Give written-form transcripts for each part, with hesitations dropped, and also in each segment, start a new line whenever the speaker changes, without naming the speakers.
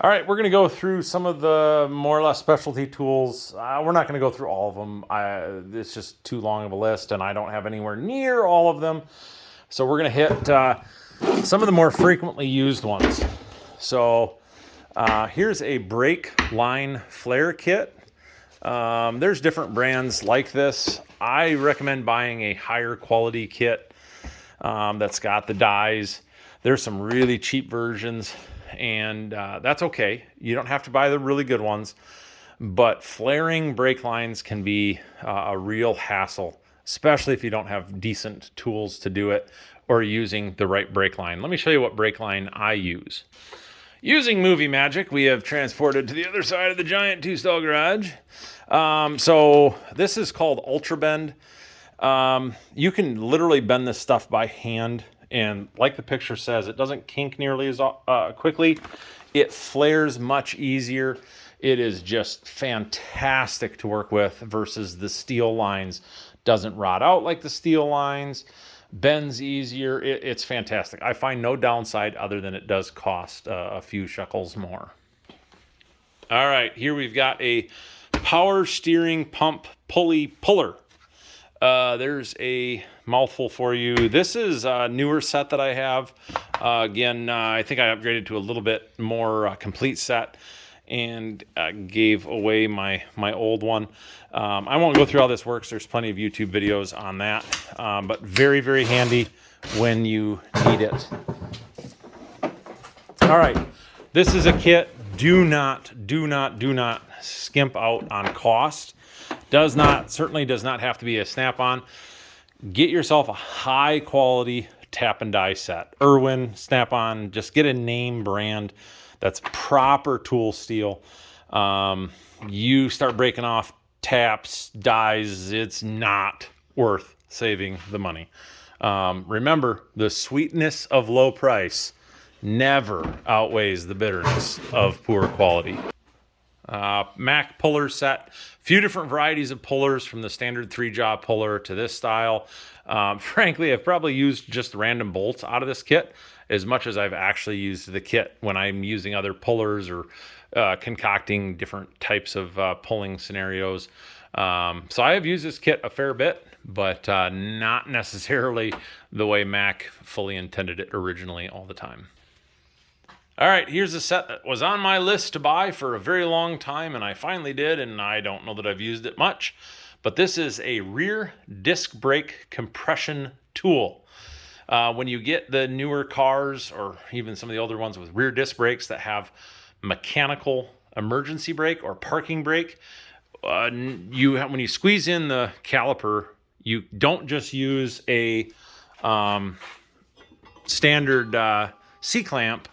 All right, we're going to go through some of the more or less specialty tools. We're not going to go through all of them. It's just too long of a list, and I don't have anywhere near all of them. So we're going to hit some of the more frequently used ones. So here's a brake line flare kit. There's different brands like this. I recommend buying a higher quality kit that's got the dies. There's some really cheap versions, and that's okay. You don't have to buy the really good ones, but flaring brake lines can be a real hassle, especially if you don't have decent tools to do it or using the right brake line. Let me show you what brake line I use. Using movie magic, we have transported to the other side of the giant two-stall garage. So this is called Ultra Bend. You can literally bend this stuff by hand, and like the picture says, it doesn't kink nearly as quickly. It flares much easier. It is just fantastic to work with versus the steel lines. Doesn't rot out like the steel lines. Bends easier. It's fantastic. I find no downside other than it does cost a few shekels more. All right, here we've got a power steering pump pulley puller. There's a mouthful for you. This is a newer set that I have. Again, I think I upgraded to a little bit more complete set and gave away my old one. I won't go through how this works. There's plenty of YouTube videos on that, but very, very handy when you need it. All right, this is a kit. Do not skimp out on cost. Certainly does not have to be a snap-on. Get yourself a high quality tap and die set. Irwin, Snap-on, just get a name brand that's proper tool steel. You start breaking off taps, dies, it's not worth saving the money. Remember, the sweetness of low price never outweighs the bitterness of poor quality. Mac puller set. Few different varieties of pullers, from the standard 3-jaw puller to this style. Frankly, I've probably used just random bolts out of this kit as much as I've actually used the kit when I'm using other pullers or concocting different types of pulling scenarios. So I have used this kit a fair bit, but not necessarily the way Mac fully intended it originally all the time. All right, here's a set that was on my list to buy for a very long time, and I finally did, and I don't know that I've used it much. But this is a rear disc brake compression tool. When you get the newer cars, or even some of the older ones with rear disc brakes that have mechanical emergency brake or parking brake, when you squeeze in the caliper, you don't just use a standard C-clamp,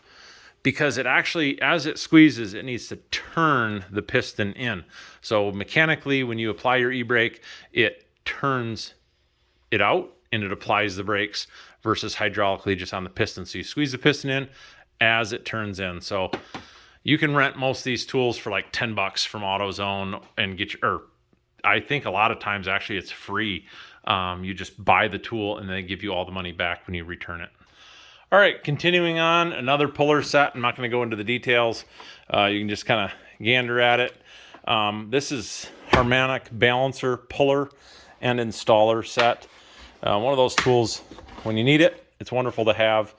because it actually, as it squeezes, it needs to turn the piston in. So mechanically, when you apply your e-brake, it turns it out and it applies the brakes, versus hydraulically just on the piston. So you squeeze the piston in as it turns in. So you can rent most of these tools for like $10 from AutoZone and I think a lot of times actually it's free. You just buy the tool and they give you all the money back when you return it. All right, continuing on, another puller set. I'm not going to go into the details. You can just kind of gander at it. This is Harmonic Balancer puller and installer set. One of those tools, when you need it, it's wonderful to have,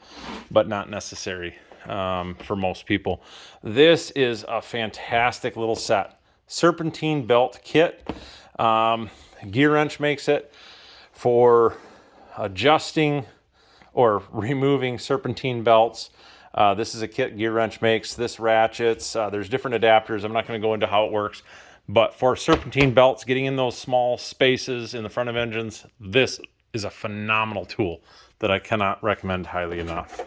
but not necessary for most people. This is a fantastic little set. Serpentine belt kit. Gear Wrench makes it for adjusting or removing serpentine belts. This is a kit Gear Wrench makes. This ratchets. There's different adapters. I'm not going to go into how it works. But for serpentine belts, getting in those small spaces in the front of engines, this is a phenomenal tool that I cannot recommend highly enough.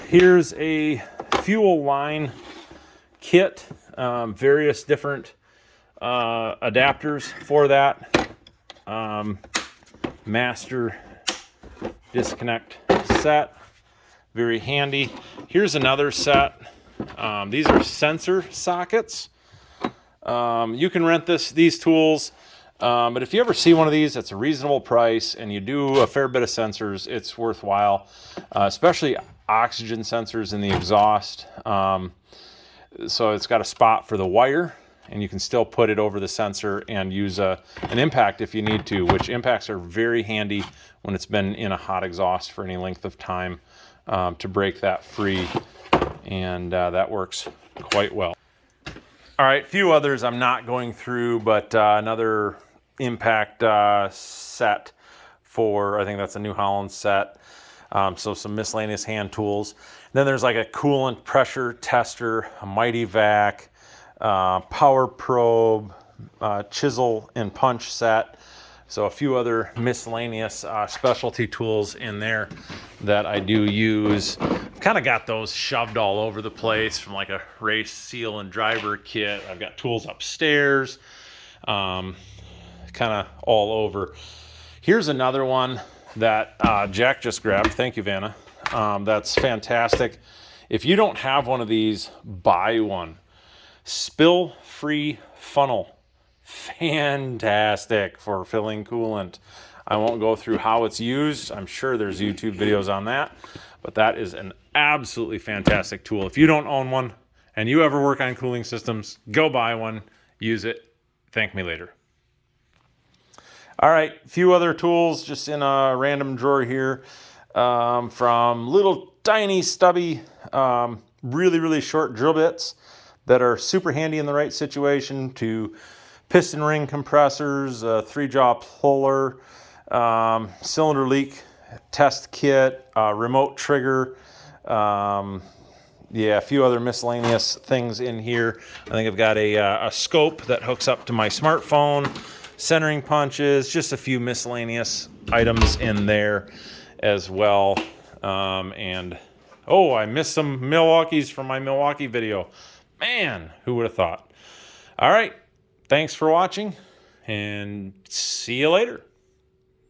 Here's a fuel line kit. Various different adapters for that. Master disconnect set, very handy. Here's another set. These are sensor sockets. You can rent these tools, but if you ever see one of these that's a reasonable price and you do a fair bit of sensors, it's worthwhile. Especially oxygen sensors in the exhaust. So it's got a spot for the wire, and you can still put it over the sensor and use an impact if you need to, which impacts are very handy when it's been in a hot exhaust for any length of time, to break that free, and that works quite well. All right, a few others I'm not going through, but another impact set for, I think that's a New Holland set. So some miscellaneous hand tools. Then there's like a coolant pressure tester, a Mighty Vac, power probe, chisel and punch set. So a few other miscellaneous specialty tools in there that I do use. I've kind of got those shoved all over the place from like a race seal and driver kit. I've got tools upstairs, kind of all over. Here's another one that Jack just grabbed. Thank you, Vanna. That's fantastic. If you don't have one of these, buy one. Spill-free funnel. Fantastic for filling coolant. I won't go through how it's used. I'm sure there's YouTube videos on that, but that is an absolutely fantastic tool. If you don't own one and you ever work on cooling systems, go buy one, use it, thank me later. All right, a few other tools just in a random drawer here, from little tiny stubby, really short drill bits that are super handy in the right situation, to piston ring compressors, 3-jaw puller, cylinder leak test kit, remote trigger, yeah, a few other miscellaneous things in here. I think I've got a scope that hooks up to my smartphone, centering punches, just a few miscellaneous items in there as well. And oh, I missed some Milwaukees from my Milwaukee video. Man, who would have thought? All right, thanks for watching, and see you later.